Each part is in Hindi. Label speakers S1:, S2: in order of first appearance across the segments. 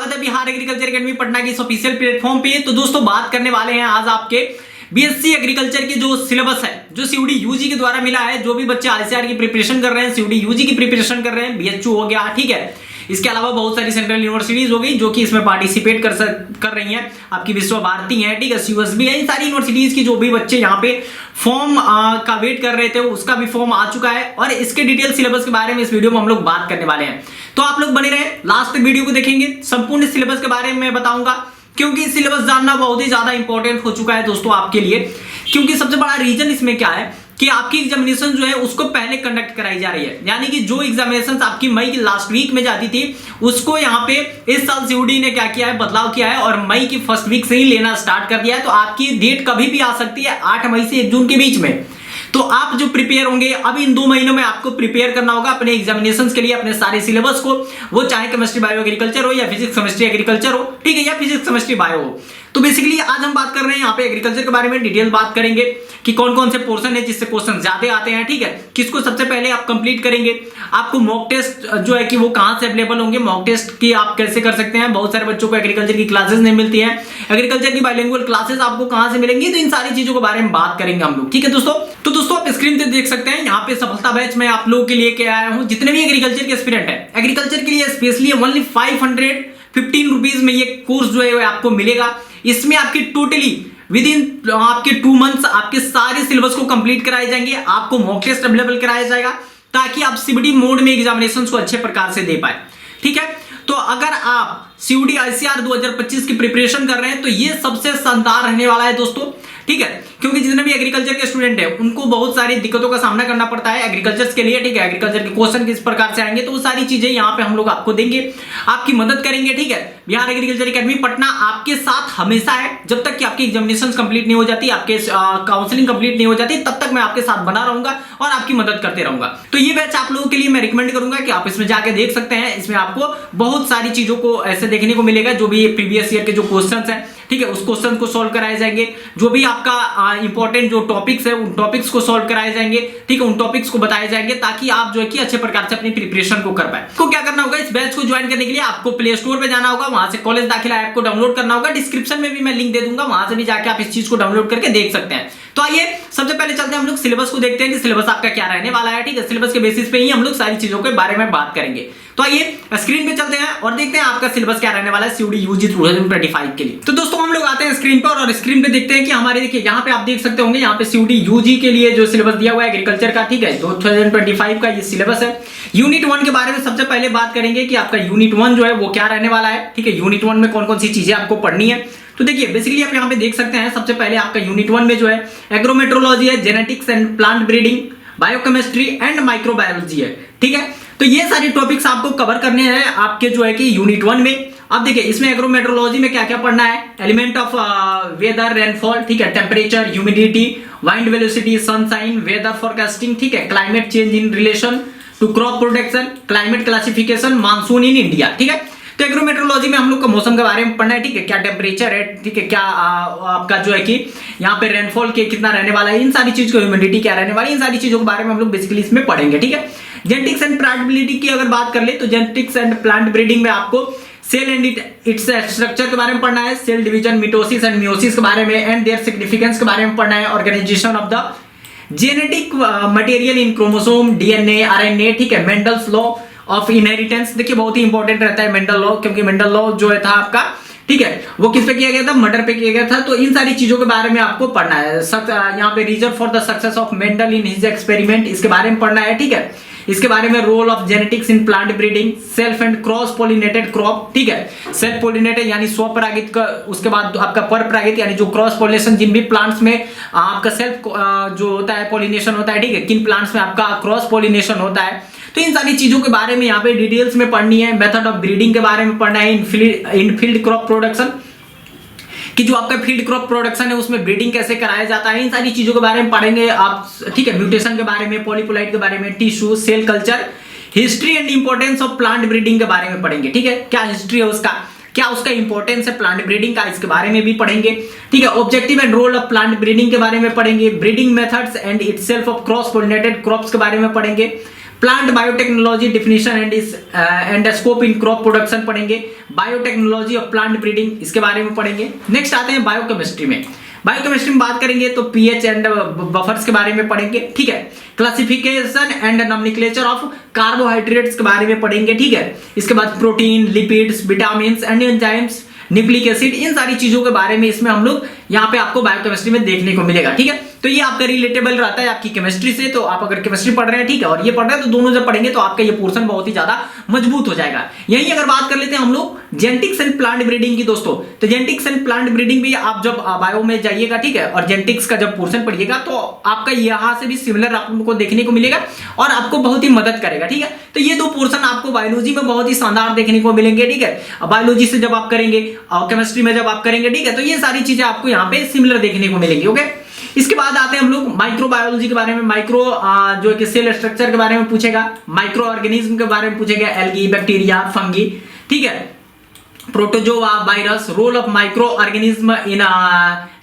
S1: स्वागत है बिहार एग्रीकल्चर एकेडमी पटना की इस ऑफिशियल प्लेटफॉर्म पे। तो दोस्तों बात करने वाले हैं आज आपके बीएससी एग्रीकल्चर के जो सिलेबस है, जो सीयूडी यूजी के द्वारा मिला है। जो भी बच्चे आईसीआर की प्रिपरेशन कर रहे हैं, सीयूडी यूजी की प्रिपरेशन कर रहे हैं, बीएचयू हो गया, ठीक है। इसके अलावा बहुत सारी सेंट्रल यूनिवर्सिटीज हो गई जो कि इसमें पार्टिसिपेट कर रही हैं। आपकी विश्व भारती है, ठीक है, सीयूएसबी है। इन सारी यूनिवर्सिटीज की जो भी बच्चे यहाँ पे फॉर्म का वेट कर रहे थे, उसका भी फॉर्म आ चुका है और इसके डिटेल सिलेबस के बारे में इस वीडियो में हम लोग बात करने वाले हैं। तो आप लोग बने रहे, लास्ट तक वीडियो को देखेंगे। संपूर्ण सिलेबस के बारे में मैं बताऊंगा, क्योंकि सिलेबस जानना बहुत ही ज्यादा इंपॉर्टेंट हो चुका है दोस्तों आपके लिए। क्योंकि सबसे बड़ा रीजन इसमें क्या है कि आपकी एग्जामिनेशन जो है उसको पहले कंडक्ट कराई जा रही है। यानी कि जो एग्जामिनेशन आपकी मई की लास्ट वीक में जाती थी, उसको यहाँ पे इस साल सीयूडी ने क्या किया है, बदलाव किया है और मई की फर्स्ट वीक से ही लेना स्टार्ट कर दिया है। तो आपकी डेट कभी भी आ सकती है 8 मई से 1 जून के बीच में। तो आप जो प्रिपेयर होंगे, अब इन 2 महीनों में आपको प्रिपेयर करना होगा अपने एग्जामिनेशन के लिए, अपने सारे सिलेबस को, वो चाहे केमिस्ट्री बायो एग्रीकल्चर हो या फिजिक्स केमिस्ट्री एग्रीकल्चर हो, ठीक है, या फिजिक्स केमिस्ट्री बायो हो। तो बेसिकली आज हम बात कर रहे हैं यहाँ पे एग्रीकल्चर के बारे में, डिटेल बात करेंगे कि कौन कौन से पोर्शन है जिससे क्वेश्चन ज्यादा आते हैं, ठीक है। किसको सबसे पहले आप कंप्लीट करेंगे, आपको मॉक टेस्ट जो है कि वो कहां से अवेलेबल होंगे, मॉक टेस्ट की आप कैसे कर सकते हैं। बहुत सारे बच्चों को एग्रीकल्चर की क्लासेस नहीं मिलती है, एग्रीकल्चर की बाइलिंगुअल क्लासेस आपको कहां से मिलेंगी। तो इन सारी चीजों के बारे में बात करेंगे हम लोग, ठीक है दोस्तों। तो दोस्तों आप स्क्रीन पे देख सकते हैं, यहाँ पे सफलता बैच में आप लोगों के लिए क्या आया हूं। जितने भी एग्रीकल्चर के एस्पिरेंट है, एग्रीकल्चर के लिए स्पेशली ओनली 515 रुपीज में ये कोर्स जो है आपको मिलेगा। इसमें आपकी टोटली विद इन आपके 2 मंथ्स आपके सारे सिलेबस को कंप्लीट कराए जाएंगे। आपको मॉक टेस्ट अवेलेबल कराया जाएगा ताकि आप सीबीटी मोड में एग्जामिनेशन को अच्छे प्रकार से दे पाए, ठीक है। तो अगर आप सीयूडी आईसीआर 2025 की प्रिपरेशन कर रहे हैं तो ये सबसे शानदार रहने वाला है दोस्तों, ठीक है। क्योंकि जितने भी एग्रीकल्चर के स्टूडेंट हैं उनको बहुत सारी दिक्कतों का सामना करना पड़ता है एग्रीकल्चर के लिए, ठीक है। एग्रीकल्चर के क्वेश्चन किस प्रकार से आएंगे, तो वो सारी चीजें यहाँ पे हम लोग आपको देंगे, आपकी मदद करेंगे, ठीक है। बिहार एग्रीकल्चर एकेडमी पटना आपके साथ हमेशा है। जब तक कि आपकी एग्जामिनेशन कंप्लीट नहीं हो जाती, आपके काउंसलिंग कंप्लीट नहीं हो जाती, तब तक मैं आपके साथ बना रहूंगा और आपकी मदद करते रहूंगा। तो ये बैच आप लोगों के लिए मैं रिकमेंड करूंगा कि आप इसमें जाके देख सकते हैं। इसमें आपको बहुत सारी चीजों को ऐसे देखने को मिलेगा, जो भी प्रीवियस ईयर के जो क्वेश्चन है, ठीक है, उस क्वेश्चन को सॉल्व कराए जाएंगे। जो भी आपका इंपॉर्टेंट जो टॉपिक्स है, उन टॉपिक्स को सॉल्व कराए जाएंगे, ठीक है, उन टॉपिक्स को बताए जाएंगे ताकि आप जो है कि अच्छे प्रकार से अपनी प्रिपरेशन को कर पाए। तो क्या करना होगा, इस बैच को ज्वाइन करने के लिए आपको प्ले स्टोर पे जाना होगा, वहां से कॉलेज दाखिला ऐप को डाउनलोड करना होगा। डिस्क्रिप्शन में भी मैं लिंक दे दूंगा, वहां से भी जाके आप इस चीज को डाउनलोड करके देख सकते हैं। तो आइए सबसे पहले चलते हैं हम लोग सिलेबस को देखते हैं कि सिलेबस आपका क्या रहने वाला है, ठीक है। सिलेबस के बेसिस पे ही हम लोग सारी चीजों के बारे में बात करेंगे। तो आइए स्क्रीन पे चलते हैं और देखते हैं आपका सिलेबस क्या रहने वाला है सीयूडी यूजी 2025 के लिए। तो दोस्तों हम लोग आते हैं स्क्रीन पर और स्क्रीन पे देखते हैं कि हमारे, देखिए यहाँ पे आप देख सकते होंगे, यहाँ पे सीयूडी यूजी के लिए जो सिलेबस दिया हुआ है एग्रीकल्चर का, ठीक है, 2025 का ये सिलेबस है। यूनिट 1 के बारे में सबसे पहले बात करेंगे कि आपका यूनिट 1 जो है वो क्या रहने वाला है, ठीक है। यूनिट 1 में कौन कौन सी चीजें आपको पढ़नी है, तो देखिए बेसिकली आप यहाँ पे देख सकते हैं। सबसे पहले आपका यूनिट 1 में जो है एग्रोमेट्रोलॉजी है, genetics and plant breeding, biochemistry and microbiology है, ठीक है। तो ये सारे टॉपिक्स आपको कवर करने हैं आपके जो है कि यूनिट 1 में। अब देखिए इसमें एग्रोमेट्रोलॉजी में क्या क्या पढ़ना है, एलिमेंट ऑफ वेदर, रेनफॉल, ठीक है, temperature, humidity, wind velocity, sunshine, weather forecasting, ठीक है, climate change in relation to crop protection, climate classification, monsoon in India, ठीक है। तो एग्रोमेट्रोलॉजी में हम लोग को मौसम के बारे में पढ़ना है, ठीक है, क्या टेम्परेचर है, ठीक है, क्या आपका जो है कि यहाँ पे रेनफॉल के कितना रहने वाला है, इन सारी चीज को, ह्यूमिडिटी क्या रहने वाली है, इन सारी चीजों के बारे में हम लोग बेसिकली इसमें पढ़ेंगे, ठीक है। जेनेटिक्स एंड प्लांट ब्रीडिंग की अगर बात कर ले तो जेनेटिक्स एंड प्लांट ब्रीडिंग में आपको सेल एंड इट्स स्ट्रक्चर के बारे में पढ़ना है, cell division, mitosis and meiosis के बारे में एंड देयर सिग्निफिकेंस के बारे में पढ़ना है, organisation of the genetic material in chromosome, DNA, RNA, ठीक है, मेंडल्स लॉ ऑफ इनहेरिटेंस, देखिए बहुत ही इंपॉर्टेंट रहता है मेंडल लॉ, क्योंकि मेंडल लॉ जो है था आपका, ठीक है, वो किस पे किया गया था, मर्डर पे किया गया था। तो इन सारी चीजों के बारे में आपको पढ़ना है। यहाँ पे reason for the success of Mendel in his experiment, इसके बारे में पढ़ना है, ठीक है। इसके बारे में role of genetics in plant breeding, self and cross pollinated crop, ठीक है, सेल्फ पोलिनेटेड यानी स्वपरागित का, उसके बाद आपका परपरागित यानी जो क्रॉस पोलिनेशन, जिन भी प्लांट्स में आपका सेल्फ जो होता है पोलिनेशन होता है, ठीक है, किन प्लांट्स में आपका क्रॉस पोलिनेशन होता है। तो इन सारी चीजों के बारे में यहाँ पे डिटेल्स में पढ़नी है। मेथड ऑफ ब्रीडिंग के बारे में पढ़ना है, इन फील्ड क्रॉप प्रोडक्शन, कि जो आपका फील्ड क्रॉप प्रोडक्शन है उसमें ब्रीडिंग कैसे कराया जाता है, इन सारी चीजों के बारे में पढ़ेंगे आप, ठीक है। म्यूटेशन के बारे में, पॉलीपोलाइट के बारे में, tissue, cell culture, history and importance of plant breeding के बारे में पढ़ेंगे, ठीक है, क्या हिस्ट्री है उसका, क्या उसका इंपॉर्टेंस है प्लांट ब्रीडिंग का, इसके बारे में भी पढ़ेंगे, ठीक है। Objective and role of plant breeding के बारे में पढ़ेंगे, breeding methods and itself of cross pollinated crops के बारे में पढ़ेंगे, plant biotechnology definition and scope in crop production पढ़ेंगे। बायोटेक्नोलॉजी ऑफ प्लांट ब्रीडिंग, इसके बारे में पढ़ेंगे। नेक्स्ट आते हैं बायोकेमिस्ट्री में। बायोकेमिस्ट्री में बात करेंगे तो पीएच एंड बफर्स के बारे में पढ़ेंगे, ठीक है। Classification and nomenclature of carbohydrates के बारे में पढ़ेंगे, ठीक है। इसके बाद protein, lipids, vitamin and enzymes, nucleic acid, इन सारी चीजों के बारे में इसमें हम लोग यहाँ पे आपको बायोकेमिस्ट्री में देखने को मिलेगा, ठीक है। तो ये आपका रिलेटेबल रहता है आपकी केमिस्ट्री से। तो आप अगर केमिस्ट्री पढ़ रहे हैं, ठीक है, और ये पढ़ रहे हैं, तो दोनों जब पढ़ेंगे तो आपका ये पोर्शन बहुत ही ज्यादा मजबूत हो जाएगा। यही अगर बात कर लेते हैं हम लोग जेनेटिक्स एंड प्लांट ब्रीडिंग की दोस्तों, तो जेनेटिक्स एंड प्लांट ब्रीडिंग भी आप जब बायो में जाइएगा, ठीक है, और जेनेटिक्स का जब पोर्शन पढ़िएगा तो आपका यहाँ से भी सिमिलर आपको देखने को मिलेगा और आपको बहुत ही मदद करेगा, ठीक है। तो ये दो पोर्शन आपको बायोलॉजी में बहुत ही शानदार देखने को मिलेंगे, ठीक है। बायोलॉजी से जब आप करेंगे और केमिस्ट्री में जब आप करेंगे, ठीक है, तो ये सारी चीजें आपको यहाँ पे सिमिलर देखने को मिलेंगी, ओके। इसके बाद आते हैं हम लोग माइक्रोबायोलॉजी के बारे में। माइक्रो जो कि सेल स्ट्रक्चर के बारे में पूछेगा, माइक्रो ऑर्गेनिज्म के बारे में पूछेगा, एल्गी, बैक्टीरिया, फंगी, ठीक है, protozoa, virus, role of micro organism in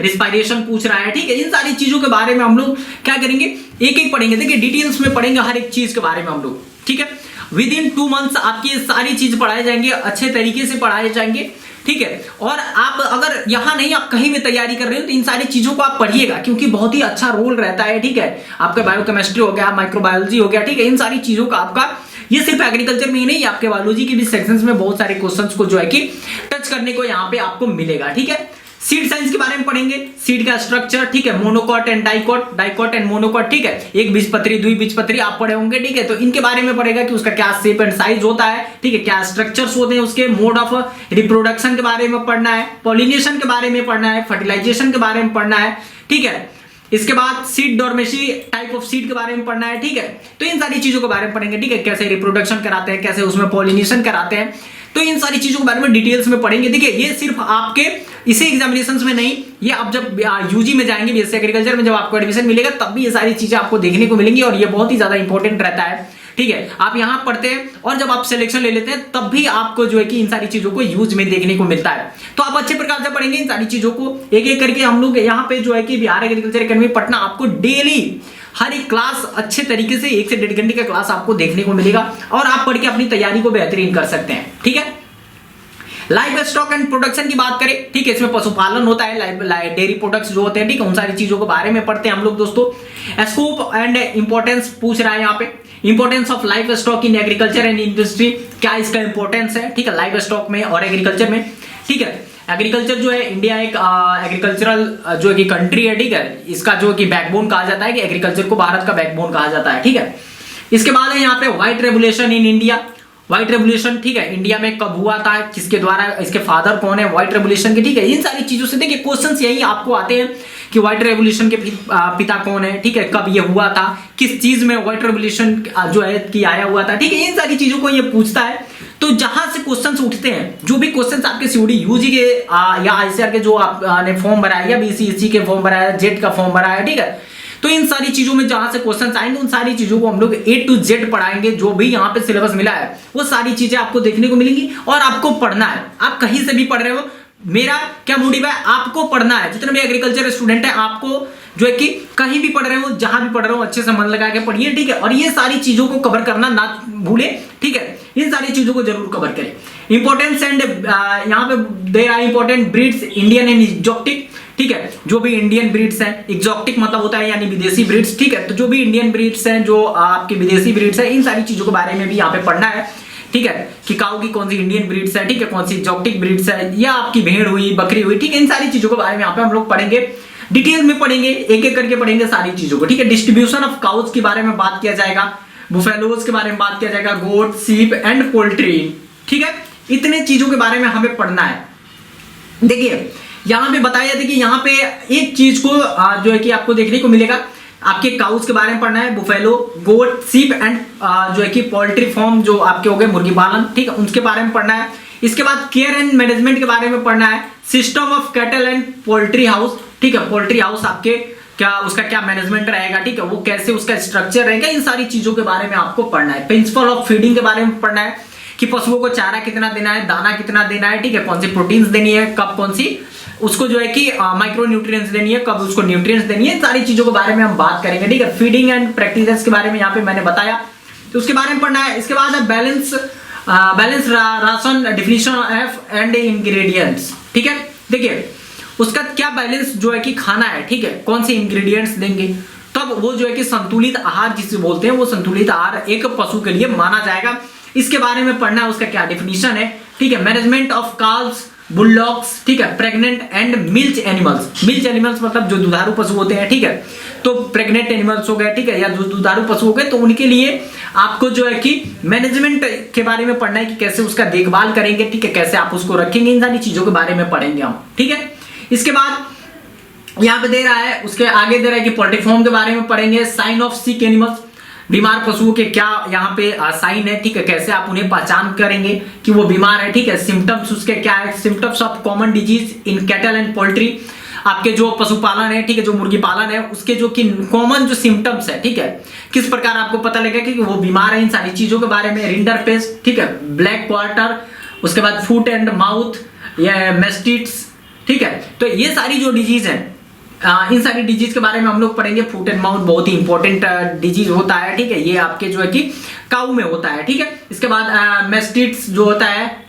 S1: respiration पूछ रहा है, ठीक है। इन सारी चीजों के बारे में हम लोग क्या करेंगे, एक एक पढ़ेंगे। देखिए डिटेल्स में पढ़ेंगे हर एक चीज के बारे में हम लोग, ठीक है। विद इन 2 मंथ्स आपकी ये सारी चीज पढ़ाए जाएंगे, अच्छे तरीके से पढ़ाए जाएंगे, ठीक है। और आप अगर यहाँ नहीं, आप कहीं भी तैयारी कर रहे हो तो इन सारी चीजों को आप पढ़िएगा, क्योंकि बहुत ही अच्छा रोल रहता है, ठीक है। आपका बायोकेमिस्ट्री हो गया, माइक्रोबायोलॉजी हो गया, ठीक है। इन सारी चीजों का आपका ये सिर्फ एग्रीकल्चर में ही नहीं, आपके बायोलॉजी के भी सेक्शंस में बहुत सारे क्वेश्चंस को जो है कि टच करने को यहाँ पे आपको मिलेगा, ठीक है। सीड साइंस के बारे में पढ़ेंगे, सीड का स्ट्रक्चर, ठीक है, monocot and dicot, dicot and monocot, ठीक है। एक बीजपत्री, द्विबीजपत्री आप पढ़े होंगे, ठीक है। तो इनके बारे में पढ़ेगा कि उसका क्या शेप एंड साइज होता है, ठीक है, क्या स्ट्रक्चर्स होते हैं, उसके मोड ऑफ रिप्रोडक्शन के बारे में पढ़ना है, पॉलिनेशन के बारे में पढ़ना है, फर्टिलाइजेशन के बारे में पढ़ना है, ठीक है। इसके बाद सीड डॉर्मेसी, टाइप ऑफ सीड के बारे में पढ़ना है, ठीक है। तो इन सारी चीजों के बारे में पढ़ेंगे, ठीक है, कैसे रिप्रोडक्शन कराते हैं, कैसे उसमें पॉलिनेशन कराते हैं, तो इन सारी चीजों के बारे में डिटेल्स में पढ़ेंगे। देखिए ये सिर्फ आपके इसी एग्जामिनेशंस में नहीं, ये आप जब यूजी में जाएंगे, बीएससी एग्रीकल्चर में जब आपको एडमिशन मिलेगा तब भी ये सारी चीजें आपको देखने को मिलेंगी और ये बहुत ही ज्यादा इंपॉर्टेंट रहता है, ठीक है। आप यहाँ पढ़ते हैं और जब आप सिलेक्शन ले लेते हैं तब भी आपको जो है कि इन सारी चीजों को यूज में देखने को मिलता है। तो आप अच्छे प्रकार से पढ़ेंगे इन सारी चीजों को एक एक करके। हम लोग यहाँ पे जो है कि बिहार एग्रीकल्चर एकेडमी पटना आपको डेली हर एक क्लास अच्छे तरीके से 1 से 1.5 घंटे का क्लास आपको देखने को मिलेगा और आप पढ़ के अपनी तैयारी को बेहतरीन कर सकते हैं, ठीक है। लाइव स्टॉक एंड प्रोडक्शन की बात करें, ठीक है, इसमें पशुपालन होता है, डेयरी प्रोडक्ट्स जो होते हैं, ठीक है, उन सारी चीजों के बारे में पढ़ते हैं हम लोग दोस्तों। स्कोप एंड इंपॉर्टेंस पूछ रहा है यहाँ पे, importance of live stock in agriculture and industry, क्या इसका इंपॉर्टेंस है, ठीक है, लाइव स्टॉक में और एग्रीकल्चर में, ठीक है। एग्रीकल्चर जो है, इंडिया एक एग्रीकल्चरल जो है कि कंट्री है, ठीक है, इसका जो कि बैकबोन कहा जाता है कि एग्रीकल्चर को भारत का बैकबोन कहा जाता है, ठीक है। इसके बाद है यहाँ पे white revolution in India, white revolution, ठीक है, इंडिया में कब हुआ था, किसके द्वारा, इसके फादर कौन है व्हाइट रेवोल्यूशन के, ठीक है। इन सारी चीजों से देखिए क्वेश्चंस यही आपको आते हैं कि व्हाइट रेवोल्यूशन के पिता कौन है, ठीक है, कब ये हुआ था, किस चीज में व्हाइट रेवोल्यूशन जो है कि आया हुआ था, ठीक है। इन सारी चीजों को ये पूछता है। तो जहां से क्वेश्चंस उठते हैं, जो भी क्वेश्चंस आपके सीयूडी यूजी के या आईसीआर के जो आपने फॉर्म भरा है या बीसीएससी के फॉर्म भरा है, जेट का फॉर्म भरा है, ठीक है, तो इन सारी चीजों में जहां से क्वेश्चंस आएंगे उन सारी चीजों को हम लोग A to Z पढ़ाएंगे। जो भी यहाँ पे सिलेबस मिला है वो सारी चीजें आपको देखने को मिलेंगी और आपको पढ़ना है। आप कहीं से भी पढ़ रहे हो, मेरा क्या मोटिव है, आपको पढ़ना है। जितने भी एग्रीकल्चर स्टूडेंट है, आपको जो है कि कहीं भी पढ़ रहे हो, जहां भी पढ़ रहे हो, अच्छे से मन लगा के पढ़िए, ठीक है। और ये सारी चीजों को कवर करना ना भूले, ठीक है, इन सारी चीजों को जरूर कवर करें। इंपॉर्टेंस एंड यहाँ पे there are important breeds Indian and exotic, ठीक है, जो भी इंडियन ब्रीड्स हैं, एक्जोटिक मतलब होता है यानी विदेशी ब्रीड्स, ठीक है। तो जो भी इंडियन ब्रीड्स हैं, जो आपके विदेशी ब्रीड्स हैं, इन सारी चीजों के बारे में भी यहाँ पे पढ़ना है, ठीक है, कि काऊ की कौन सी इंडियन ब्रीड्स है, ठीक है, कौन सी एक्जोटिक ब्रीड्स है, या आपकी भेड़ हुई, बकरी हुई, ठीक है। इन सारी चीजों के बारे में यहाँ पे हम लोग पढ़ेंगे, डिटेल में पढ़ेंगे, एक एक करके पढ़ेंगे सारी चीजों को, ठीक है। डिस्ट्रीब्यूशन ऑफ काउज के बारे में बात किया जाएगा, बुफेलोज के बारे में बात किया जाएगा, गोट, सीप एंड पोल्ट्री, ठीक है। इतने चीजों के बारे में हमें पढ़ना है। देखिए यहाँ पे बताया था कि यहाँ पे एक चीज को जो है कि आपको देखने को मिलेगा, आपके काउस के बारे में पढ़ना है, बुफेलो, गोट, सीप एंड जो है कि पोल्ट्री फार्म जो आपके हो गए मुर्गी पालन, ठीक है, उसके बारे में पढ़ना है। इसके बाद केयर एंड मैनेजमेंट के बारे में पढ़ना है, system of cattle and poultry house, ठीक है, पोल्ट्री हाउस आपके क्या उसका क्या मैनेजमेंट रहेगा, ठीक है, वो कैसे उसका स्ट्रक्चर रहेगा, इन सारी चीजों के बारे में आपको पढ़ना है। प्रिंसिपल ऑफ फीडिंग के बारे में पढ़ना है कि पशुओं को चारा कितना देना है, दाना कितना देना है, ठीक है, कौन सी प्रोटीन्स देनी है, कब कौन सी उसको जो है कि माइक्रो न्यूट्रिएंट्स देनी है, कब उसको न्यूट्रिएंट्स देनी है, सारी चीजों के बारे में हम बात करेंगे, ठीक है। फीडिंग एंड प्रैक्टिसेस के बारे में यहाँ पे मैंने बताया, तो उसके बारे में पढ़ना है। इसके बाद balance ration definition of and ingredients, ठीक है। देखिए उसका क्या बैलेंस जो है कि खाना है, ठीक है, कौन से इंग्रेडिएंट्स देंगे तब वो जो है कि संतुलित आहार जिसे बोलते हैं, वो संतुलित आहार एक पशु के लिए माना जाएगा। इसके बारे में पढ़ना है, उसका क्या डिफिनीशन है, ठीक है। मैनेजमेंट ऑफ काल्व्स, बुलडॉग्स, ठीक है, pregnant and milk animals. Milk animals मतलब जो दुधारू पशु होते हैं, ठीक है, तो प्रेग्नेंट एनिमल्स हो गए, ठीक है, या जो दुधारू पशु हो गए, तो उनके लिए आपको जो है कि मैनेजमेंट के बारे में पढ़ना है कि कैसे उसका देखभाल करेंगे, ठीक है, कैसे आप उसको रखेंगे, इन सारी चीजों के बारे में पढ़ेंगे हम, ठीक है। इसके बाद यहाँ पे दे रहा है, उसके आगे दे रहा है कि पोल्ट्रीफॉर्म के बारे में पढ़ेंगे। साइन ऑफ सिक एनिमल्स, बीमार पशुओं के क्या यहाँ पे साइन है, ठीक है, कैसे आप उन्हें पहचान करेंगे कि वो बीमार है, ठीक है। सिम्टम्स उसके क्या है, symptoms of common disease in cattle and poultry, आपके जो पशुपालन है, ठीक है, जो मुर्गी पालन है, उसके जो कि कॉमन जो सिम्टम्स है, ठीक है, किस प्रकार आपको पता लगेगा कि वो बीमार है, इन सारी चीजों के बारे में। रिंडर पेस्ट, ठीक है, ब्लैक क्वार्टर, उसके बाद फुट एंड माउथ या मेस्टिट्स, ठीक है। तो ये सारी जो डिजीज है, इन सारी डिजीज के बारे में हम लोग पढ़ेंगे। फुट एंड माउथ बहुत ही इंपॉर्टेंट डिजीज होता है, ठीक है, ये आपके जो है कि काऊ में होता है, ठीक है। इसके बाद मेस्टिट्स जो होता है,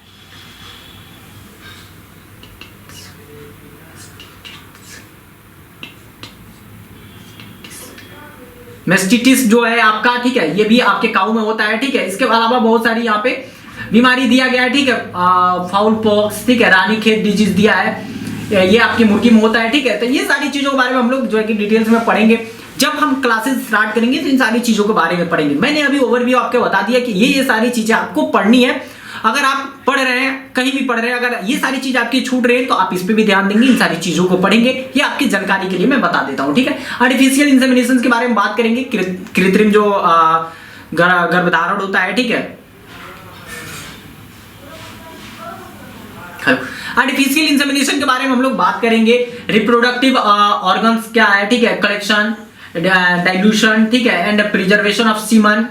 S1: मेस्टिटिस जो है आपका, ठीक है, ये भी आपके काऊ में होता है, ठीक है। इसके अलावा बहुत सारी यहाँ पे बीमारी दिया गया है, ठीक है, फाउल पॉक्स, ठीक है, रानीखेत डिजीज दिया है, ये आपकी मुर्गी में होता है, ठीक है। तो ये सारी चीजों के बारे में हम लोग जो है कि डिटेल्स में पढ़ेंगे। जब हम क्लासेस स्टार्ट करेंगे तो इन सारी चीजों के बारे में पढ़ेंगे। मैंने अभी ओवरव्यू आपको बता दिया कि ये सारी चीजें आपको पढ़नी है। अगर आप पढ़ रहे हैं, कहीं भी पढ़ रहे हैं, अगर ये सारी चीज आपकी छूट रही है तो आप इस पे भी ध्यान देंगे, इन सारी चीजों को पढ़ेंगे। ये आपकी जानकारी के लिए मैं बता देता हूं, ठीक है। आर्टिफिशियल इंसेमिनेशन के बारे में बात करेंगे, कृत्रिम जो गर्भधारण होता है, ठीक है। आर्टिफिशियल इंसेमिनेशन के बारे में हम लोग बात करेंगे। रिप्रोडक्टिव ऑर्गन्स क्या है, ठीक है, कलेक्शन, डाइल्यूशन, ठीक है, एंड प्रिजर्वेशन ऑफ सीमन,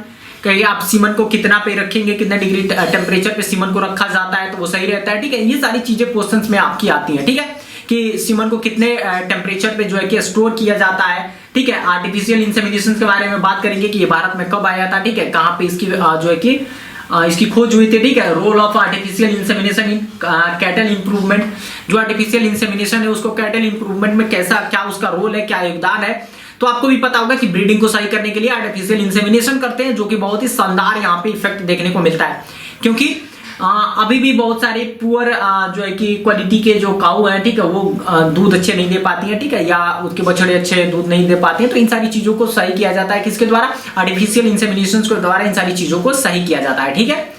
S1: कहीं आप सीमन को कितना पे रखेंगे, कितना डिग्री टेम्परेचर पे सीमन को रखा जाता है तो वो सही रहता है, ठीक है। ये सारी चीजें क्वेश्चंस में आपकी आती हैं, ठीक है, कि सीमन को कितने टेम्परेचर पे जो है कि स्टोर किया जाता है, ठीक है। आर्टिफिशियल इंसेमिनेशन के बारे में बात करेंगे कि ये भारत में कब आया था, ठीक है, कहाँ पे इसकी जो है कि इसकी खोज हुई थी, ठीक है। Role of artificial insemination in cattle improvement, जो आर्टिफिशियल इंसेमिनेशन है उसको कैटल इंप्रूवमेंट में कैसा, क्या उसका रोल है, क्या योगदान है। तो आपको भी पता होगा कि ब्रीडिंग को सही करने के लिए आर्टिफिशियल इंसेमिनेशन करते हैं, जो कि बहुत ही शानदार यहाँ पे इफेक्ट देखने को मिलता है, क्योंकि अभी भी बहुत सारे पुअर जो है कि क्वालिटी के जो काऊ हैं, ठीक है, वो दूध अच्छे नहीं दे पाती हैं, ठीक है, या उसके बछड़े अच्छे दूध नहीं दे पाते हैं। तो इन सारी चीजों को सही किया जाता है किसके द्वारा, आर्टिफिशियल इंसेमिनेशन के द्वारा इन सारी चीजों को सही किया जाता है, ठीक है।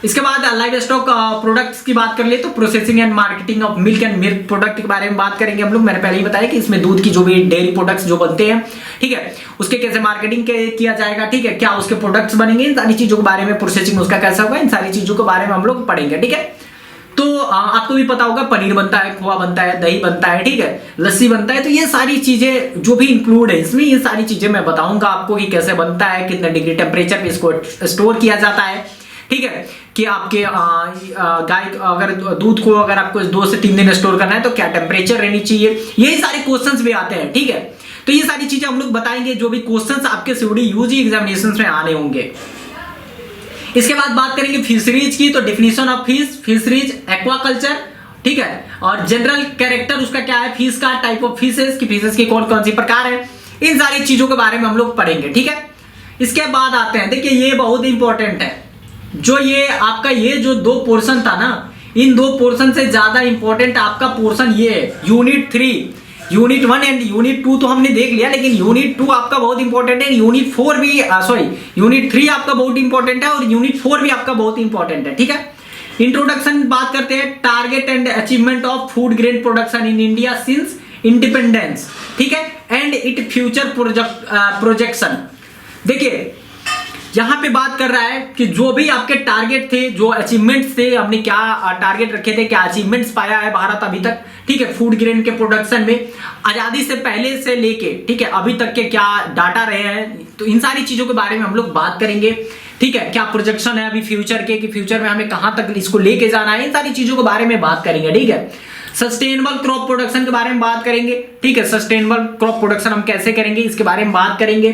S1: इसके बाद लाइव स्टॉक प्रोडक्ट्स की बात कर ले तो processing and marketing of milk and milk product के बारे में बात करेंगे हम लोग। मैंने पहले ही बताया कि इसमें दूध की जो भी डेयरी प्रोडक्ट्स जो बनते हैं, ठीक है, उसके कैसे मार्केटिंग किया जाएगा, ठीक है, क्या उसके प्रोडक्ट्स बनेंगे, इन सारी चीजों के बारे में, प्रोसेसिंग उसका कैसा होगा, इन सारी चीजों के बारे में हम लोग पढ़ेंगे, ठीक है। तो आपको भी पता होगा पनीर बनता है, खोआ बनता है, दही बनता है, ठीक है, लस्सी बनता है। तो ये सारी चीजें जो भी इंक्लूड है इसमें, ये सारी चीजें मैं बताऊंगा आपको कि कैसे बनता है, कितने डिग्री टेम्परेचर पे इसको स्टोर किया जाता है, ठीक है, कि आपके गाय अगर दूध को अगर आपको 2 से 3 दिन स्टोर करना है तो क्या टेम्परेचर रहनी चाहिए, यही सारे क्वेश्चंस भी आते हैं, ठीक है। तो ये सारी चीजें हम लोग बताएंगे, जो भी क्वेश्चंस आपके सीयूडी यूजी एग्जामिनेशंस में आने होंगे। इसके बाद बात करेंगे फिशरीज की, तो डिफिनीशन ऑफ फिशरीज, एक्वाकल्चर, ठीक है, और जनरल कैरेक्टर उसका क्या है, फिश का, टाइप ऑफ फिशेस की, फिशेस की कौन कौन सी प्रकार है, इन सारी चीजों के बारे में हम लोग पढ़ेंगे, ठीक है। इसके बाद आते हैं, देखिए ये बहुत इंपॉर्टेंट है, जो ये आपका ये जो 2 पोर्शन था ना, इन 2 पोर्शन से ज्यादा इंपॉर्टेंट आपका पोर्शन ये है, यूनिट 3, यूनिट 1 एंड यूनिट 2 तो हमने देख लिया, लेकिन यूनिट 2 आपका बहुत इंपॉर्टेंट है, यूनिट 4 भी यूनिट 3 आपका बहुत इंपॉर्टेंट है, और यूनिट 4 भी आपका बहुत इंपॉर्टेंट है, ठीक है। इंट्रोडक्शन बात करते हैं, target and achievement of food grain production in India since independence, ठीक है, एंड इट फ्यूचर प्रोजेक्शन। देखिए यहां पे बात कर रहा है कि जो भी आपके टारगेट थे, जो अचीवमेंट्स थे, हमने क्या टारगेट रखे थे, क्या अचीवमेंट्स पाया है भारत अभी तक, ठीक है, फूड ग्रेन के प्रोडक्शन में आजादी से पहले से लेके, ठीक है, अभी तक के क्या डाटा रहे हैं, तो इन सारी चीजों के बारे में हम लोग बात करेंगे, ठीक है। क्या प्रोजेक्शन है अभी फ्यूचर के, कि फ्यूचर में हमें कहां तक इसको लेके जाना है, इन सारी चीजों के बारे में बात करेंगे, ठीक है। सस्टेनेबल क्रॉप प्रोडक्शन के बारे में बात करेंगे, ठीक है, सस्टेनेबल क्रॉप प्रोडक्शन हम कैसे करेंगे इसके बारे में बात करेंगे।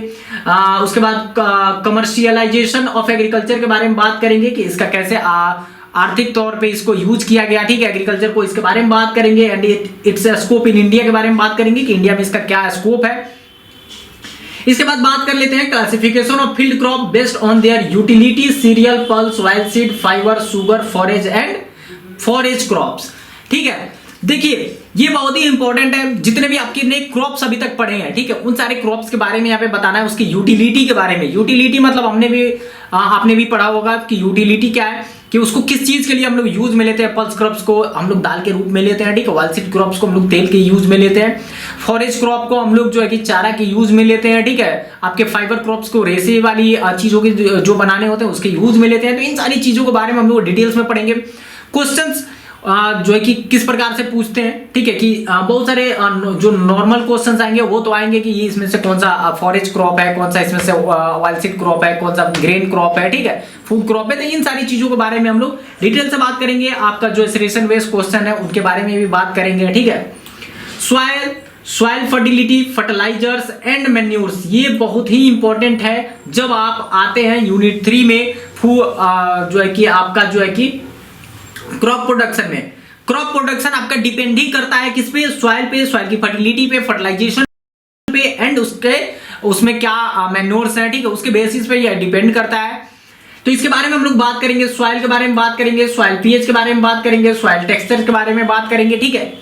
S1: उसके बाद कमर्शियलाइजेशन ऑफ एग्रीकल्चर के बारे में बात करेंगे कि इसका कैसे आर्थिक तौर पे इसको यूज किया गया, ठीक है, एग्रीकल्चर को, इसके बारे में बात करेंगे। And it's scope in India के बारे में बात करेंगे कि इंडिया में इसका क्या स्कोप है। इसके बाद बात कर लेते हैं classification of field crop based on their utility, serial, pulse, oil seed, fibre, sugar, forage and forage crops, ठीक है। देखिए ये बहुत ही इंपॉर्टेंट है, जितने भी आपके ने क्रॉप्स अभी तक पढ़े हैं, ठीक है, उन सारे क्रॉप्स के बारे में यहाँ पे बताना है, उसकी यूटिलिटी के बारे में। यूटिलिटी मतलब आपने भी पढ़ा होगा कि यूटिलिटी क्या है, कि उसको किस चीज के लिए हम लोग यूज में लेते हैं। पल्स क्रॉप्स को हम लोग दाल के रूप में लेते हैं, ठीक है, ऑयल सीड क्रॉप्स को हम लोग तेल के यूज में लेते हैं, फॉरेज क्रॉप को हम लोग जो है कि चारा के यूज में लेते हैं, ठीक है, आपके फाइबर क्रॉप्स को रेसे वाली चीजों के जो बनाने होते हैं उसके यूज में लेते हैं। तो इन सारी चीजों के बारे में हम लोग डिटेल्स में पढ़ेंगे। क्वेश्चंस जो है कि किस प्रकार से पूछते हैं, ठीक है, कि बहुत सारे जो नॉर्मल क्वेश्चंस आएंगे वो तो आएंगे कि ये इसमें से कौन सा फॉरेज क्रॉप है, कौन सा इसमें से ऑयल सीड क्रॉप है, कौन सा ग्रेन क्रॉप है, ठीक है, फूड क्रॉप है। तो इन सारी चीजों के बारे में हम लोग डिटेल से बात करेंगे। आपका जो रेशन वेस्ट क्वेश्चन है उनके बारे में भी बात करेंगे, ठीक है। Soil fertility, fertilisers and manures, ये बहुत ही इंपॉर्टेंट है जब आप आते हैं यूनिट 3 में जो है कि आपका जो है कि क्रॉप प्रोडक्शन में। क्रॉप प्रोडक्शन आपका डिपेंड ही करता है किस पे, सॉइल पे, सॉइल की फर्टिलिटी पे, फर्टिलाइजेशन पे एंड उसमें क्या मैन्योर्स है, ठीक है, उसके बेसिस पे ये डिपेंड करता है। तो इसके बारे में हम लोग बात करेंगे, सॉइल के बारे में बात करेंगे, सॉइल पीएच के बारे में बात करेंगे, सॉइल टेक्सचर के बारे में बात करेंगे, ठीक है।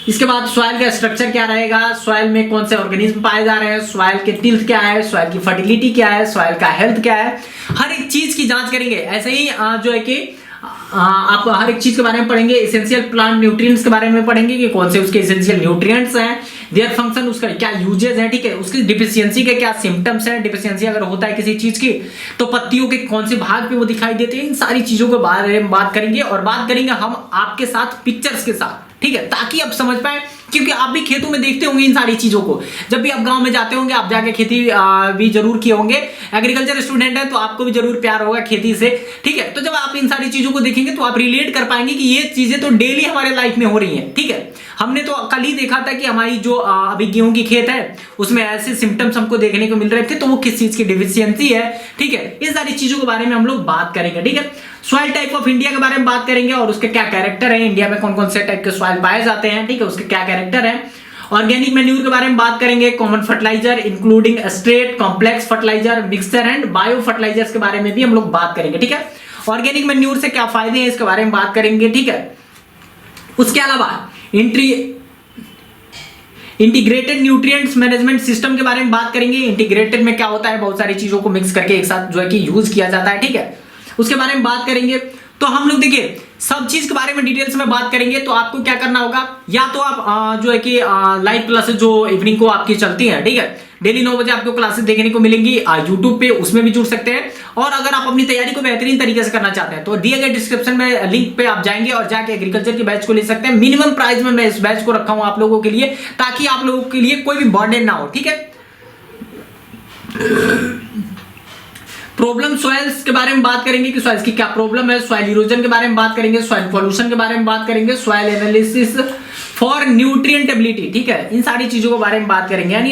S1: इसके बाद सॉइल का स्ट्रक्चर क्या रहेगा, सॉइल में कौन से ऑर्गेनिज्म पाए जा रहे हैं, सॉइल के टिल्थ क्या है, सॉइल की फर्टिलिटी क्या है, सॉइल का हेल्थ क्या है, हर एक चीज की जांच करेंगे। ऐसे ही जो है कि आप हर एक चीज के बारे में पढ़ेंगे। एसेंशियल प्लांट न्यूट्रिएंट्स के बारे में पढ़ेंगे कि कौन से उसके एसेंशियल न्यूट्रिएंट्स हैं, देयर फंक्शन, उसका क्या यूजेस है, ठीक है, उसकी डिफिशियंसी के क्या सिम्टम्स हैं, डिफिशियंसी अगर होता है किसी चीज की तो पत्तियों के कौन से भाग पे वो दिखाई देते हैं। इन सारी चीजों के बारे में बात करेंगे और बात करेंगे हम आपके साथ पिक्चर्स के साथ, ठीक है, ताकि आप समझ पाए, क्योंकि आप भी खेतों में देखते होंगे इन सारी चीजों को। जब भी आप गांव में जाते होंगे, आप जाके खेती भी जरूर किए होंगे, एग्रीकल्चर स्टूडेंट है तो आपको भी जरूर प्यार होगा खेती से, ठीक है। तो जब आप इन सारी चीजों को देखेंगे तो आप रिलेट कर पाएंगे कि ये चीजें तो डेली हमारे लाइफ में हो रही हैं, ठीक है। हमने तो कल ही देखा था कि हमारी जो अभी गेहूं की खेत है उसमें ऐसे सिम्टम्स हमको देखने को मिल रहे थे, तो वो किस चीज की डिफिशियंसी है, ठीक है। इस सारी चीजों के बारे में हम लोग बात करेंगे, ठीक है। सॉइल टाइप ऑफ इंडिया के बारे में बात करेंगे और उसके क्या कैरेक्टर है, इंडिया में कौन कौन से टाइप के सॉइल पाए जाते हैं, ठीक है, उसके क्या कैरेक्टर है। ऑर्गेनिक मैन्यूर के बारे में बात करेंगे, common fertiliser including straight, complex fertiliser, mixture and bio fertilisers के बारे में भी हम लोग बात करेंगे, ठीक है। ऑर्गेनिक मैन्यूर से क्या फायदे हैं इसके बारे में बात करेंगे, ठीक है। उसके अलावा इंटीग्रेटेड न्यूट्रिएंट्स मैनेजमेंट सिस्टम के बारे में बात करेंगे। इंटीग्रेटेड में क्या होता है, बहुत सारी चीजों को मिक्स करके एक साथ जो है कि यूज किया जाता है, ठीक है, उसके बारे में बात करेंगे। तो हम लोग देखिए सब चीज के बारे में डिटेल्स में बात करेंगे। तो आपको क्या करना होगा, या तो आप जो है कि लाइव क्लासेस जो इवनिंग को आपकी चलती हैं, ठीक है, डेली 9 बजे आपको क्लासेस देखने को मिलेंगी यूट्यूब पे, उसमें भी जुड़ सकते हैं। और अगर आप अपनी तैयारी को बेहतरीन तरीके से करना चाहते हैं तो दिए गए डिस्क्रिप्शन में लिंक पे आप जाएंगे और जाके एग्रीकल्चर के बैच को ले सकते हैं। मिनिमम प्राइस में मैं इस बैच को रखा हूं आप लोगों के लिए, ताकि आप लोगों के लिए कोई भी बर्डन ना हो, ठीक है। प्रॉब्लम सॉइल्स के बारे में बात करेंगे कि सॉइल्स की क्या प्रॉब्लम है, सॉइल इरोजन के बारे में बात करेंगे, सॉइल पॉल्यूशन के बारे में बात करेंगे, सॉइल एनालिसिस फॉर न्यूट्रिएंटेबिलिटी, ठीक है, इन सारी चीजों के बारे में बात करेंगे। यानी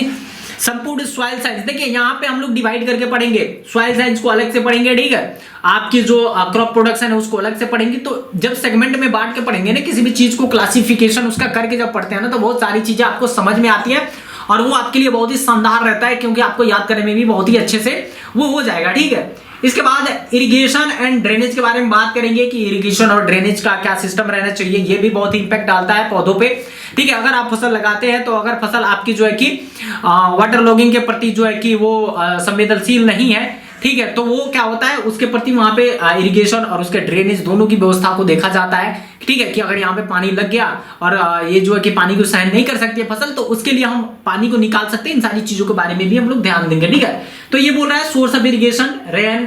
S1: संपूर्ण सॉइल साइंस, देखिए यहाँ पे हम लोग डिवाइड करके पढ़ेंगे, सॉइल साइंस को अलग से पढ़ेंगे, ठीक है, आपकी जो क्रॉप प्रोडक्शन है उसको अलग से पढ़ेंगे। तो जब सेगमेंट में बांट के पढ़ेंगे ना किसी भी चीज को, क्लासिफिकेशन उसका करके जब पढ़ते हैं ना, तो बहुत सारी चीजें आपको समझ में आती है और वो आपके लिए बहुत ही शानदार रहता है, क्योंकि आपको याद करने में भी बहुत ही अच्छे से वो हो जाएगा, ठीक है। इसके बाद इरिगेशन एंड ड्रेनेज के बारे में बात करेंगे कि इरिगेशन और ड्रेनेज का क्या सिस्टम रहना चाहिए, ये भी बहुत ही इंपैक्ट डालता है पौधों पे, ठीक है। अगर आप फसल लगाते हैं तो अगर फसल आपकी जो है कि वाटर लॉगिंग के प्रति जो है कि वो संवेदनशील नहीं है, ठीक है, तो वो क्या होता है उसके प्रति वहां पे इरिगेशन और उसके ड्रेनेज दोनों की व्यवस्था को देखा जाता है, ठीक है, कि अगर यहाँ पे पानी लग गया और ये जो है कि पानी को सहन नहीं कर सकती है फसल, तो उसके लिए हम पानी को निकाल सकते हैं। इन सारी चीजों के बारे में भी हम लोग ध्यान देंगे, ठीक है। तो ये बोल रहा है source of irrigation, rain,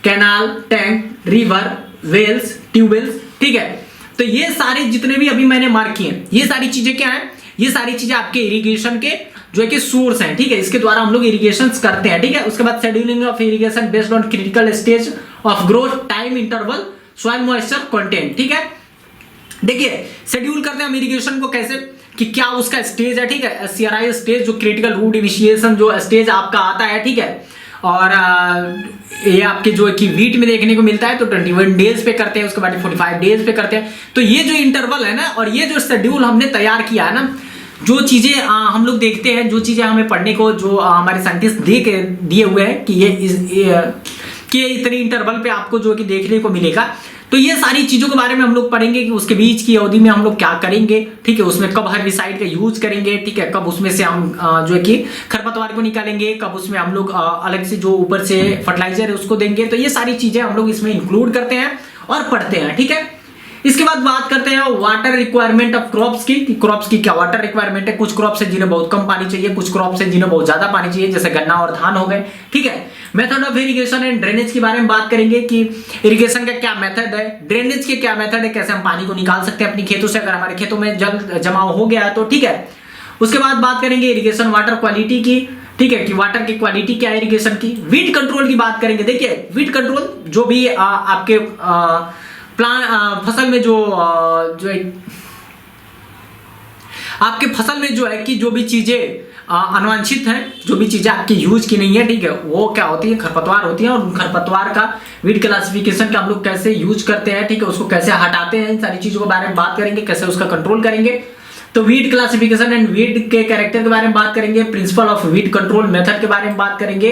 S1: canal, tank, river, wells, tubewells, ठीक है। तो ये सारे जितने भी अभी मैंने मार्क किए हैं, ये सारी चीजें क्या है, ये सारी चीजें आपके इरिगेशन के जो है कि सोर्स हैं, ठीक है, इसके द्वारा हम लोग इरिगेशन करते हैं, ठीक है। उसके बाद scheduling of irrigation based on critical stage of growth, time interval, soil moisture content, ठीक है। देखिए शेड्यूल करते हैं हम इरिगेशन को कैसे, कि क्या उसका स्टेज है, ठीक है, SCRI स्टेज जो क्रिटिकल रूट इनिशिएशन जो स्टेज आपका आता है, ठीक है। और ये आपके जो कि वीट में देखने को मिलता है तो 21 डेज पे करते हैं, उसके बाद 45 डेज पे करते हैं। तो ये जो इंटरवल है ना और ये जो शेड्यूल हमने तैयार किया है ना, जो चीजें हम लोग देखते हैं, जो चीजें हमें पढ़ने को जो हमारे साइंटिस्ट दिए हुए हैं कि ये इतने इंटरवल पे आपको जो कि देखने को मिलेगा, तो ये सारी चीजों के बारे में हम लोग पढ़ेंगे कि उसके बीच की अवधि में हम लोग क्या करेंगे, ठीक है, उसमें कब हर्बिसाइड का यूज करेंगे, ठीक है, कब उसमें से हम जो है कि खरपतवार को निकालेंगे, कब उसमें हम लोग अलग से जो ऊपर से फर्टिलाइजर है उसको देंगे। तो ये सारी चीजें हम लोग इसमें इंक्लूड करते हैं और पढ़ते हैं, ठीक है। इसके बाद बात करते हैं वाटर रिक्वायरमेंट ऑफ क्रॉप्स की, क्रॉप्स की क्या वाटर रिक्वायरमेंट है। कुछ क्रॉप्स है जिन्हें बहुत कम पानी चाहिए, कुछ क्रॉप्स है जिन्हें बहुत ज्यादा पानी चाहिए, जैसे गन्ना और धान हो गए, ठीक है। Method of irrigation and drainage के बारे में बात करेंगे कि इरिगेशन का क्या मेथड है, ड्रेनेज के क्या मेथड है, कैसे हम पानी को निकाल सकते हैं अपनी खेतों से अगर हमारे खेतों में जल जमाव हो गया तो, ठीक है। उसके बाद बात करेंगे इरिगेशन वाटर क्वालिटी की, ठीक है, कि वाटर की क्वालिटी क्या है इरिगेशन की। वीड कंट्रोल की बात करेंगे। देखिए वीड कंट्रोल जो भी आपके फसल में जो आपके फसल में जो है कि जो भी चीजें अनवांछित हैं, जो भी चीजें आपकी यूज की नहीं है, ठीक है, वो क्या होती है, खरपतवार होती है। और खरपतवार का वीड क्लासिफिकेशन का हम लोग कैसे यूज करते हैं, ठीक है, उसको कैसे हटाते हैं, इन सारी चीजों के बारे में बात करेंगे, कैसे उसका कंट्रोल करेंगे। तो वीड क्लासिफिकेशन एंड वीड के कैरेक्टर के बारे में बात करेंगे, principle of weed control method के बारे में बात करेंगे,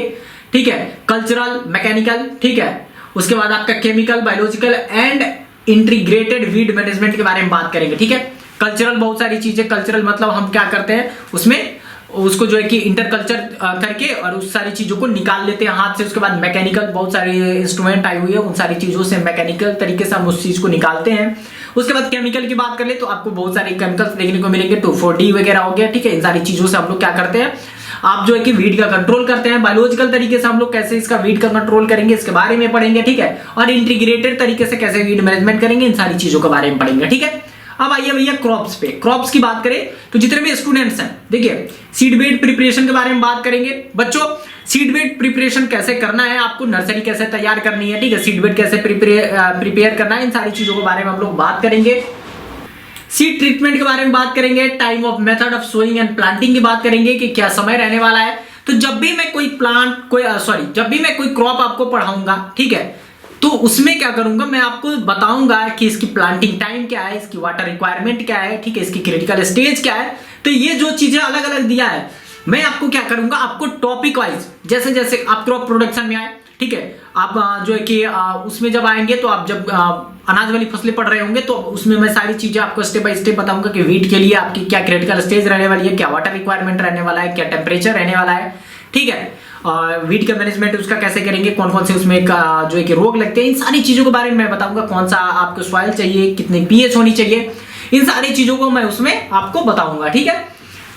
S1: ठीक है, कल्चरल, मैकेनिकल, ठीक है। उसके बाद आपका chemical, biological and integrated weed management के बारे में बात करेंगे, ठीक है। कल्चरल बहुत सारी चीजें, कल्चरल मतलब हम क्या करते हैं उसमें उसको जो है कि इंटरकल्चर करके और उस सारी चीजों को निकाल लेते हैं हाथ से। उसके बाद मैकेनिकल बहुत सारी इंस्ट्रूमेंट आई हुई है, उन सारी चीजों से मैकेनिकल तरीके से हम उस चीज को निकालते हैं। उसके बाद केमिकल की बात कर ले तो आपको बहुत सारे केमिकल्स देखने को मिलेंगे, 2,4-D वगैरह हो गया, ठीक है। इन सारी चीजों से हम लोग क्या करते हैं, आप जो है कि वीड का कंट्रोल करते हैं। बायोलॉजिकल तरीके से हम लोग कैसे इसका वीड का कंट्रोल करेंगे इसके बारे में पढ़ेंगे, ठीक है। और इंटीग्रेटेड तरीके से कैसे वीड मैनेजमेंट करेंगे, इन सारी चीजों के बारे में पढ़ेंगे, ठीक है। अब आइए भैया क्रॉप्स पे। क्रॉप्स की बात करें तो जितने भी स्टूडेंट्स हैं, देखिए सीड बेड प्रिपरेशन के बारे में बात करेंगे। बच्चों सीड बेड प्रिपरेशन कैसे करना है, आपको नर्सरी कैसे तैयार करनी है, ठीक है, सीड बेड कैसे प्रिपेयर करना है, इन सारी चीजों के बारे में हम लोग बात करेंगे। सीड ट्रीटमेंट के बारे में बात करेंगे, time of method of sowing and planting की बात करेंगे कि क्या समय रहने वाला है। तो जब भी मैं कोई क्रॉप आपको पढ़ाऊंगा, ठीक है, तो उसमें क्या करूंगा, मैं आपको बताऊंगा कि इसकी प्लांटिंग टाइम क्या है, इसकी वाटर रिक्वायरमेंट क्या है, ठीक है, इसकी क्रिटिकल स्टेज क्या है। तो ये जो चीजें अलग अलग दिया है, मैं आपको क्या करूंगा, आपको टॉपिक वाइज जैसे जैसे आप क्रॉप प्रोडक्शन में आए, ठीक है, आप जो है कि उसमें जब आएंगे तो आप जब अनाज वाली फसलें पढ़ रहे होंगे तो उसमें मैं सारी चीजें आपको स्टेप बाय स्टेप बताऊंगा कि वीट के लिए आपकी क्या क्रिटिकल स्टेज रहने वाली है, क्या वाटर रिक्वायरमेंट रहने वाला है, क्या टेम्परेचर रहने वाला है, ठीक है। वीट का मैनेजमेंट उसका कैसे करेंगे, कौन कौन से उसमें जो है कि रोग लगते हैं, इन सारी चीजों के बारे में मैं बताऊंगा। कौन सा आपको सॉइल चाहिए, कितनी पीएच होनी चाहिए, इन सारी चीजों को मैं उसमें आपको बताऊंगा, ठीक है।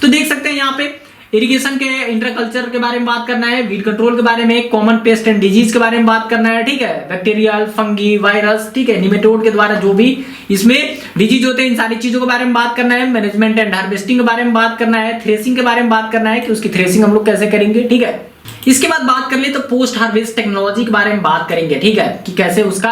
S1: तो देख सकते हैं यहाँ पे इरिगेशन के इंटरकल्चर के बारे में बात करना है, वीड कंट्रोल के बारे में, कॉमन पेस्ट एंड डिजीज के बारे में बात करना है, ठीक है, बैक्टीरियल, फंगी, वायरस, ठीक है, निमेटोड के द्वारा जो भी इसमें डिजीज होते हैं, इन सारी चीजों के बारे में बात करना है। मैनेजमेंट एंड हार्वेस्टिंग के बारे में बात करना है, थ्रेसिंग के बारे में बात करना है कि उसकी थ्रेसिंग हम लोग कैसे करेंगे, ठीक है। इसके बाद बात कर ले तो पोस्ट हार्वेस्ट टेक्नोलॉजी के बारे में बात करेंगे, ठीक है, कि कैसे उसका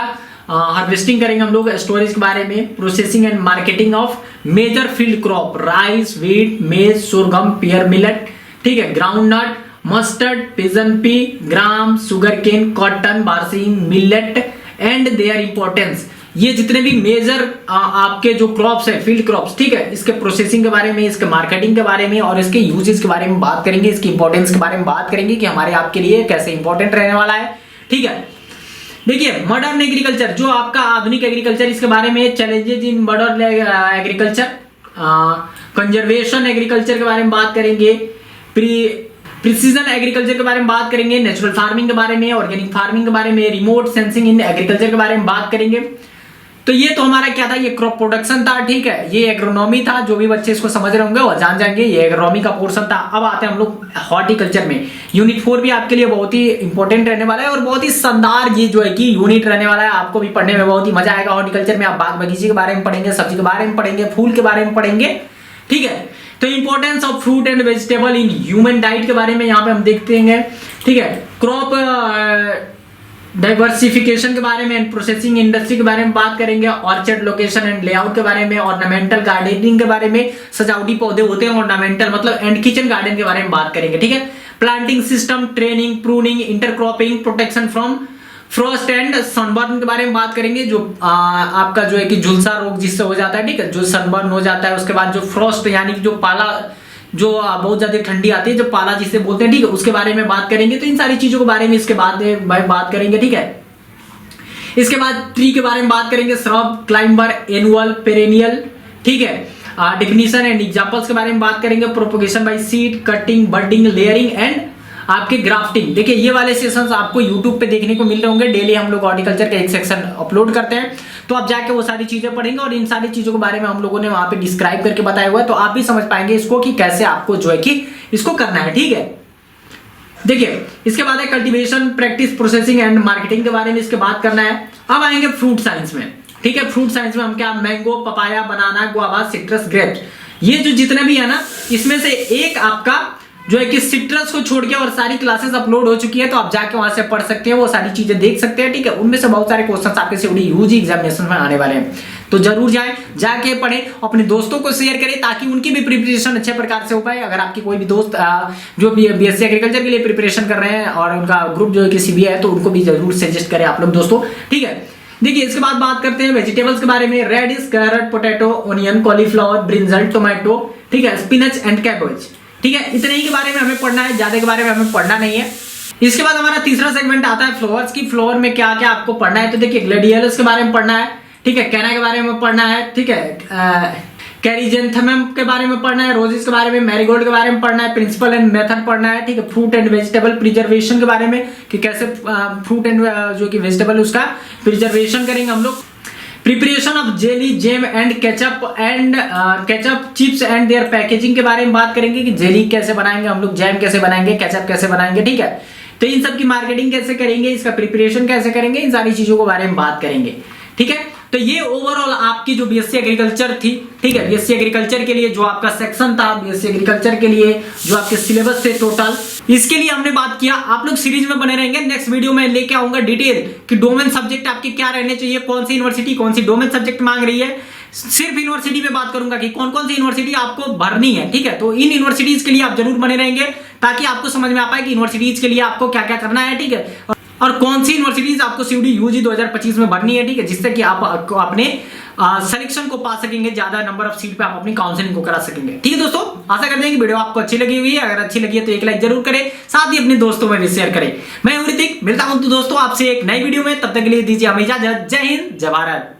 S1: हार्वेस्टिंग करेंगे हम लोग, स्टोरेज के बारे में, processing and marketing of major field crop, rice, wheat, maize, sorghum, pearl millet, ठीक है, groundnut, mustard, pigeon pea, gram, sugarcane, cotton, berseem, millet and their importance. ये जितने भी मेजर आपके जो क्रॉप्स है, फील्ड क्रॉप्स, ठीक है, इसके प्रोसेसिंग के बारे में, इसके मार्केटिंग के बारे में और इसके यूजेस के बारे में बात करेंगे, इसकी इंपॉर्टेंस के बारे में बात करेंगे कि हमारे आपके लिए कैसे इंपॉर्टेंट रहने वाला है, ठीक है। देखिए मॉडर्न एग्रीकल्चर, जो आपका आधुनिक एग्रीकल्चर, इसके बारे में challenges in modern agriculture, conservation agriculture के बारे में बात करेंगे, प्रिसीजन एग्रीकल्चर के बारे में बात करेंगे, नेचुरल फार्मिंग के बारे में, ऑर्गेनिक फार्मिंग के बारे में, रिमोट सेंसिंग इन एग्रीकल्चर के बारे में बात करेंगे। तो ये तो हमारा क्या था, ये क्रॉप प्रोडक्शन था, ठीक है, ये एग्रोनॉमी था। जो भी बच्चे इसको समझ रहे होंगे वो जान जाएंगे ये एग्रोनॉमी का पोर्शन था। अब आते हैं हम लोग हॉर्टिकल्चर में। यूनिट 4 भी आपके लिए बहुत ही इंपॉर्टेंट रहने वाला है और बहुत ही शानदार ये जो है कि यूनिट रहने वाला है। आपको भी पढ़ने में बहुत ही मजा आएगा। हॉर्टिकल्चर में आप बाग बगीचे के बारे में पढ़ेंगे, सब्जी के बारे में पढ़ेंगे, फूल के बारे में पढ़ेंगे, ठीक है। तो importance of fruit and vegetable in human diet के बारे में यहाँ पे हम देखते हैं, ठीक है। क्रॉप डाइवर्सिफिकेशन के बारे में एंड प्रोसेसिंग इंडस्ट्री के बारे में बात करेंगे, ऑर्चर्ड लोकेशन एंड लेआउट के बारे में, ऑर्नामेंटल गार्डनिंग के बारे में, सजावटी पौधे होते हैं ऑर्नामेंटल मतलब, एंड किचन गार्डन के बारे में बात करेंगे। ठीक है, planting system, training, pruning, intercropping, protection from Frost and sunburn के बारे में बात करेंगे, जो आपका जो है कि झुलसा रोग जिससे हो जाता है, ठीक है, जो सनबर्न हो जाता है। उसके बाद जो फ्रॉस्ट यानी कि जो पाला, जो बहुत ज्यादा ठंडी आती है, जो पाला जिसे बोलते हैं, ठीक है, उसके बारे में बात करेंगे। तो इन सारी चीजों के बारे में इसके बाद बात करेंगे। ठीक है, इसके बाद ट्री के बारे में बात करेंगे, श्रब, क्लाइंबर, एनुअल, पेरेनियल। ठीक है, डिफिनीशन एंड एग्जांपल्स के बारे में बात करेंगे, propagation by seed, cutting, budding, layering and आपके ग्राफ्टिंग। देखिए ये वाले सेशंस आपको YouTube पे देखने को मिल रहे होंगे, डेली हम लोग हॉर्टिकल्चर का एक सेक्शन अपलोड करते हैं, तो आप जाके वो सारी चीजें पढ़ेंगे और इन सारी चीजों के बारे में हम लोगों ने वहां पे डिस्क्राइब करके बताया हुआ है, तो आप भी समझ पाएंगे इसको कि कैसे आपको जो है कि इसको करना है। ठीक है, देखिए इसके बाद है cultivation, practice, processing and marketing के बारे में इसके बात करना है। अब आएंगे फ्रूट साइंस में। ठीक है, फ्रूट साइंस में हम क्या, मैंगो, पपाया, बनाना, गुआवा, सिट्रस, ग्रेप्स, ये जो जितने भी है ना, इसमें से एक आपका जो है कि सिट्रस को छोड़ के और सारी क्लासेस अपलोड हो चुकी है, तो आप जाके वहां से पढ़ सकते हैं, वो सारी चीजें देख सकते हैं। ठीक है, उनमें से बहुत सारे क्वेश्चंस आपके सीयूडी यूजी एग्जामिनेशन में आने वाले हैं, तो जरूर जाके पढ़ें, अपने दोस्तों को शेयर करें ताकि उनकी भी प्रिपरेशन अच्छे प्रकार से हो पाए। अगर आपकी कोई भी दोस्त जो भी बीएससी एग्रीकल्चर के लिए प्रिपरेशन कर रहे हैं और उनका ग्रुप जो है कि सीबीए है, तो उनको भी जरूर सजेस्ट करें आप लोग दोस्तों। ठीक है, देखिए इसके बाद बात करते हैं वेजिटेबल्स के बारे में, radish, carrot, potato, onion, cauliflower, brinjal, tomato, ठीक है, स्पिनच एंड कैबेज। ठीक है, इतने ही के बारे में हमें पढ़ना है, ज्यादा के बारे में हमें पढ़ना नहीं है। इसके बाद हमारा तीसरा सेगमेंट आता है फ्लावर्स की। फ्लावर में क्या क्या आपको पढ़ना है, तो देखिए ग्लेडियलस के बारे में पढ़ना है, ठीक है, कैना के बारे में पढ़ना है, ठीक है, कैरिजेंथमम के बारे में पढ़ना है, रोजेस के बारे में, मैरीगोल्ड के बारे में पढ़ना है, प्रिंसिपल एंड मेथड पढ़ना है। ठीक है, फ्रूट एंड वेजिटेबल प्रिजर्वेशन के बारे में कि कैसे फ्रूट एंड जो कि वेजिटेबल उसका प्रिजर्वेशन करेंगे हम लोग। Preparation of jelly, jam and ketchup chips and their packaging के बारे में बात करेंगे कि जेली कैसे बनाएंगे हम लोग, जैम कैसे बनाएंगे, केचप कैसे बनाएंगे। ठीक है, तो इन सब की मार्केटिंग कैसे करेंगे, इसका प्रिपरेशन कैसे करेंगे, इन सारी चीजों के बारे में बात करेंगे। ठीक है, तो ये ओवरऑल आपकी जो बीएससी एग्रीकल्चर थी, ठीक है, बीएससी एग्रीकल्चर के लिए जो आपका सेक्शन था, बीएससी एग्रीकल्चर के लिए जो आपके सिलेबस थे टोटल, इसके लिए हमने बात किया। आप लोग सीरीज में बने रहेंगे, नेक्स्ट वीडियो में लेके आऊंगा डिटेल कि डोमेन सब्जेक्ट आपके क्या रहने चाहिए, कौन सी यूनिवर्सिटी कौन सी डोमेन सब्जेक्ट मांग रही है। सिर्फ यूनिवर्सिटी पे बात करूंगा कि कौन कौन सी यूनिवर्सिटी आपको भरनी है। ठीक है, तो इन यूनिवर्सिटीज के लिए आप जरूर बने रहेंगे ताकि आपको समझ में आ पाए कि यूनिवर्सिटीज के लिए आपको क्या क्या करना है। ठीक है, और कौन सी यूनिवर्सिटीज आपको सीयूडी यूजी 2025 में भरनी है। ठीक है, जिससे कि आप अपने सिलेक्शन को पा सकेंगे, ज्यादा नंबर ऑफ सीट पे आप अपनी काउंसलिंग को करा सकेंगे। ठीक है दोस्तों, आशा करते हैं कि वीडियो आपको अच्छी लगी हुई है। अगर अच्छी लगी है तो एक लाइक जरूर करें, साथ ही अपने दोस्तों में भी शेयर करें। मैं हूं ऋतिक, मिलता हूं तो दोस्तों आपसे एक नई वीडियो में, तब तक के लिए दीजिए हमें इजाजत। जय हिंद, जय भारत।